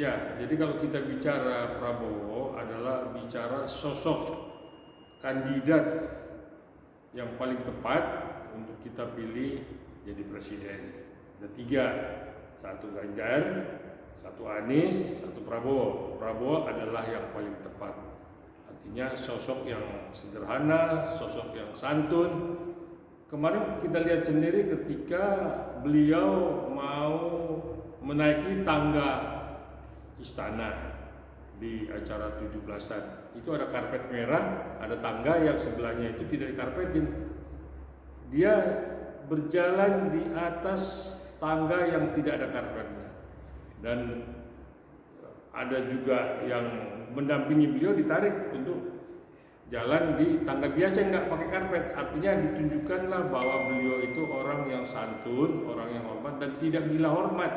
Ya, jadi kalau kita bicara Prabowo adalah bicara sosok kandidat yang paling tepat untuk kita pilih jadi presiden. Ada tiga, satu Ganjar, satu Anies, satu Prabowo. Prabowo adalah yang paling tepat. Artinya sosok yang sederhana, sosok yang santun. Kemarin kita lihat sendiri ketika beliau mau menaiki tangga istana di acara 17-an. Itu ada karpet merah, ada tangga yang sebelahnya itu tidak dikarpetin. Dia berjalan di atas tangga yang tidak ada karpetnya. Dan ada juga yang mendampingi beliau ditarik untuk jalan di tangga biasa yang nggak pakai karpet. Artinya ditunjukkanlah bahwa beliau itu orang yang santun, orang yang hormat dan tidak gila hormat.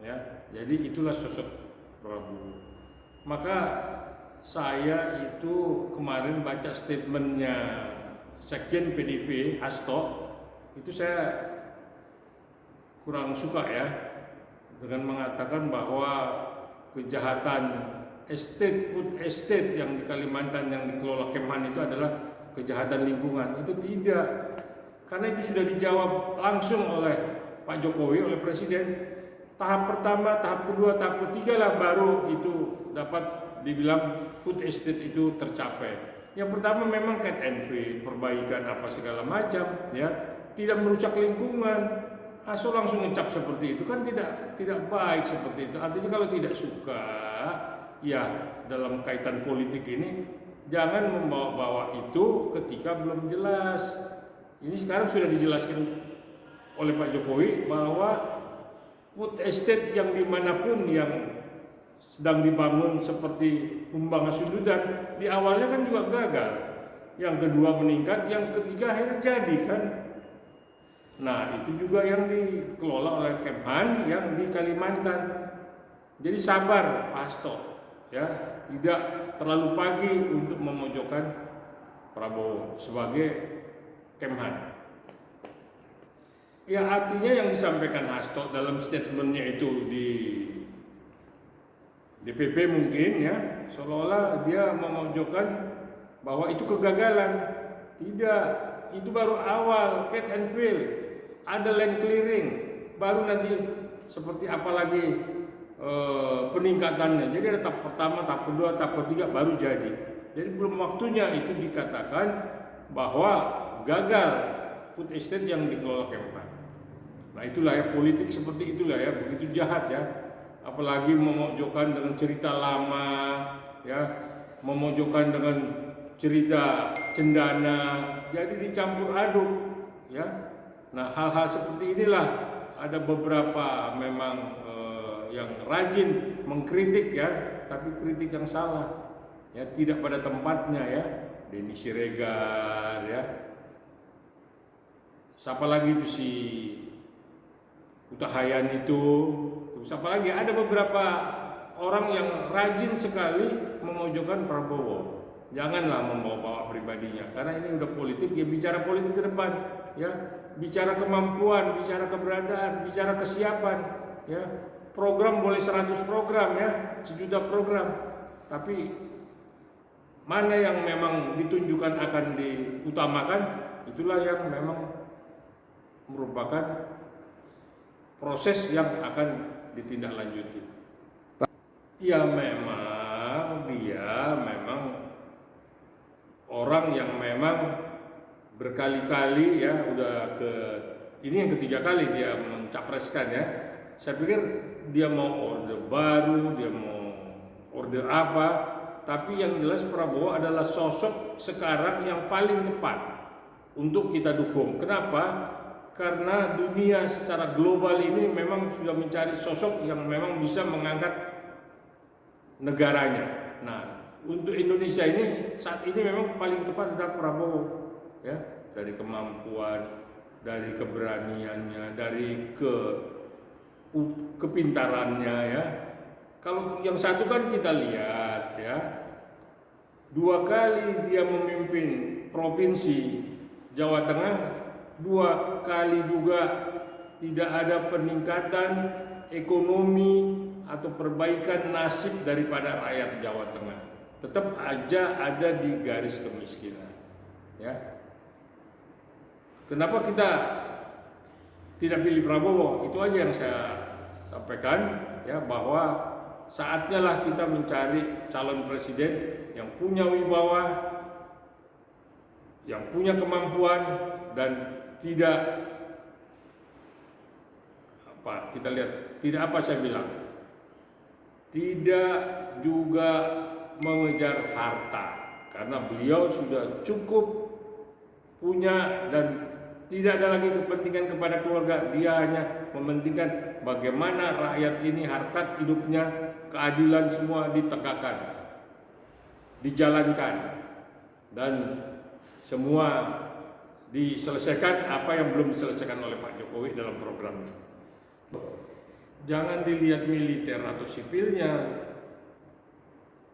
Ya, jadi itulah sosok Prabowo. Maka saya itu kemarin baca statementnya Sekjen PDIP Hasto, itu saya kurang suka ya, dengan mengatakan bahwa kejahatan food estate yang di Kalimantan yang dikelola Kemhan itu adalah kejahatan lingkungan. Itu tidak, karena itu sudah dijawab langsung oleh Pak Jokowi, oleh Presiden. Tahap pertama, tahap kedua, tahap ketiga lah baru itu dapat dibilang food estate itu tercapai. Yang pertama memang cut and feed, perbaikan apa segala macam, ya, tidak merusak lingkungan. Asal langsung ngecap seperti itu kan tidak baik seperti itu. Artinya kalau tidak suka, ya dalam kaitan politik ini jangan membawa-bawa itu ketika belum jelas. Ini sekarang sudah dijelaskan oleh Pak Jokowi bahwa food estate yang dimanapun yang sedang dibangun seperti Humbang Sundudan di awalnya kan juga gagal, yang kedua meningkat, yang ketiga akhirnya jadi kan. Nah itu juga yang dikelola oleh Kemhan yang di Kalimantan. Jadi sabar Pak Hasto, ya, tidak terlalu pagi untuk memojokkan Prabowo sebagai Kemhan. Ya artinya yang disampaikan Hasto dalam statementnya itu di DPP mungkin ya, seolah-olah dia memojokkan bahwa itu kegagalan. Tidak, itu baru awal, cut and fill, ada land clearing, baru nanti seperti apa lagi peningkatannya. Jadi ada tahap pertama, tahap kedua, tahap ketiga baru jadi. Jadi belum waktunya itu dikatakan bahwa gagal food estate yang dikelola Kemhan. Nah itulah ya, politik seperti itulah ya, begitu jahat ya. Apalagi memojokkan dengan cerita lama, ya, memojokkan dengan cerita cendana, jadi dicampur aduk, ya. Nah hal-hal seperti inilah ada beberapa memang yang rajin mengkritik ya, tapi kritik yang salah, ya, tidak pada tempatnya ya. Denny Siregar, ya. Siapa lagi itu si Utahayan itu, terus apa lagi, ada beberapa orang yang rajin sekali memojokkan Prabowo. Janganlah membawa-bawa pribadinya, karena ini udah politik, ya bicara politik ke depan, ya, bicara kemampuan, bicara keberadaan, bicara kesiapan, ya. Program boleh 100 program ya, 1 juta program, tapi mana yang memang ditunjukkan akan diutamakan, itulah yang memang merupakan proses yang akan ditindaklanjuti. Ya memang dia memang orang yang memang berkali-kali ya, ini yang ketiga kali dia mencapreskan ya. Saya pikir dia mau orde baru, dia mau orde apa, tapi yang jelas Prabowo adalah sosok sekarang yang paling tepat untuk kita dukung. Kenapa? Karena dunia secara global ini memang sudah mencari sosok yang memang bisa mengangkat negaranya. Nah, untuk Indonesia ini saat ini memang paling tepat adalah Prabowo, ya, dari kemampuan, dari keberaniannya, dari kepintarannya ya. Kalau yang satu kan kita lihat ya, 2 kali dia memimpin provinsi Jawa Tengah, 2 kali juga tidak ada peningkatan ekonomi atau perbaikan nasib daripada rakyat Jawa Tengah. Tetap aja ada di garis kemiskinan. Ya. Kenapa kita tidak pilih Prabowo? Itu aja yang saya sampaikan, ya, bahwa saatnya lah kita mencari calon presiden yang punya wibawa, yang punya kemampuan, dan tidak kita lihat, tidak apa saya bilang, tidak juga mengejar harta, karena beliau sudah cukup punya dan tidak ada lagi kepentingan kepada keluarga. Dia hanya mementingkan bagaimana rakyat ini harkat hidupnya, keadilan semua ditegakkan, dijalankan, dan semua diselesaikan apa yang belum diselesaikan oleh Pak Jokowi dalam programnya. Jangan dilihat militer atau sipilnya.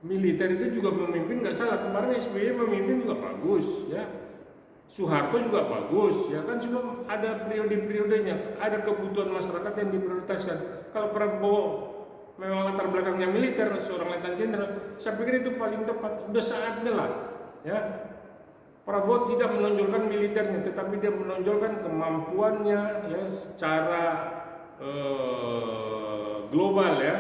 Militer itu juga memimpin nggak salah. Kemarin SBY memimpin juga bagus, ya. Soeharto juga bagus, ya kan, cuma ada periode-periodenya, ada kebutuhan masyarakat yang diprioritaskan. Kalau Prabowo memang latar belakangnya militer, seorang letnan jenderal, saya pikir itu paling tepat. Udah saatnya lah, ya. Prabowo tidak menonjolkan militernya, tetapi dia menonjolkan kemampuannya, ya, secara global, ya,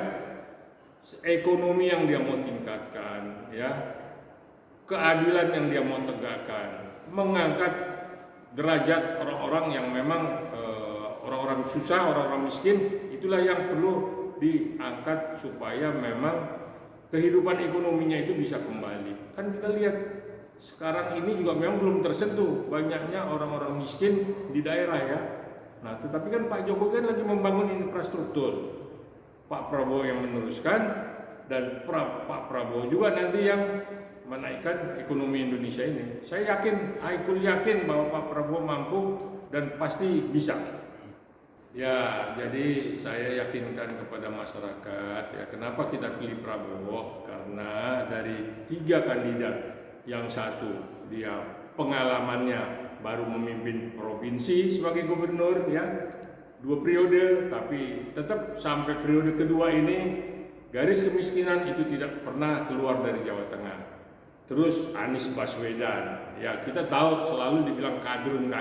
ekonomi yang dia mau tingkatkan, ya, keadilan yang dia mau tegakkan, mengangkat derajat orang-orang yang memang orang-orang susah, orang-orang miskin. Itulah yang perlu diangkat supaya memang kehidupan ekonominya itu bisa kembali. Kan kita lihat sekarang ini juga memang belum tersentuh banyaknya orang-orang miskin di daerah, ya. Nah, tetapi kan Pak Jokowi kan lagi membangun infrastruktur, Pak Prabowo yang meneruskan, dan Pak Prabowo juga nanti yang menaikkan ekonomi Indonesia ini. Saya yakin bahwa Pak Prabowo mampu dan pasti bisa. Ya, jadi saya yakinkan kepada masyarakat, ya, kenapa kita pilih Prabowo? Karena dari 3 kandidat, yang satu dia pengalamannya baru memimpin provinsi sebagai gubernur, ya, 2 periode, tapi tetap sampai periode kedua ini garis kemiskinan itu tidak pernah keluar dari Jawa Tengah. Terus Anies Baswedan, ya, kita tahu selalu dibilang kadrun.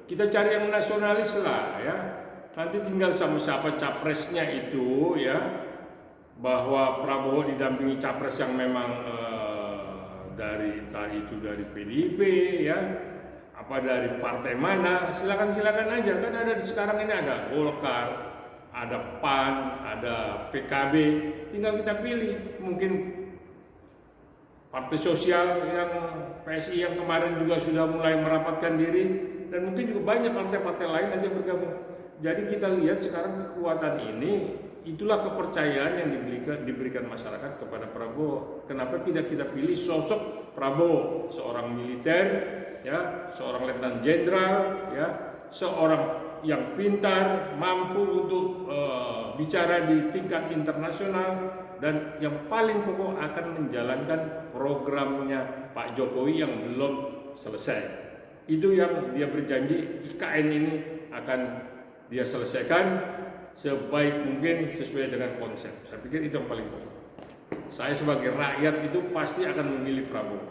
Kita cari yang nasionalis lah, ya. Nanti tinggal sama siapa capresnya itu, ya, bahwa Prabowo didampingi capres yang memang dari entah itu dari PDIP, ya, apa dari partai mana, silakan aja. Kan ada sekarang ini ada Golkar, ada PAN, ada PKB, tinggal kita pilih. Mungkin Partai Sosial yang PSI yang kemarin juga sudah mulai merapatkan diri, dan mungkin juga banyak partai-partai lain nanti bergabung. Jadi kita lihat sekarang kekuatan ini, itulah kepercayaan yang diberikan masyarakat kepada Prabowo. Kenapa tidak kita pilih sosok Prabowo, seorang militer, ya, seorang letnan jenderal, ya, seorang yang pintar, mampu untuk bicara di tingkat internasional, dan yang paling pokok akan menjalankan programnya Pak Jokowi yang belum selesai. Itu yang dia berjanji, IKN ini akan dia selesaikan sebaik mungkin sesuai dengan konsep. Saya pikir itu yang paling pokok. Saya sebagai rakyat itu pasti akan memilih Prabowo.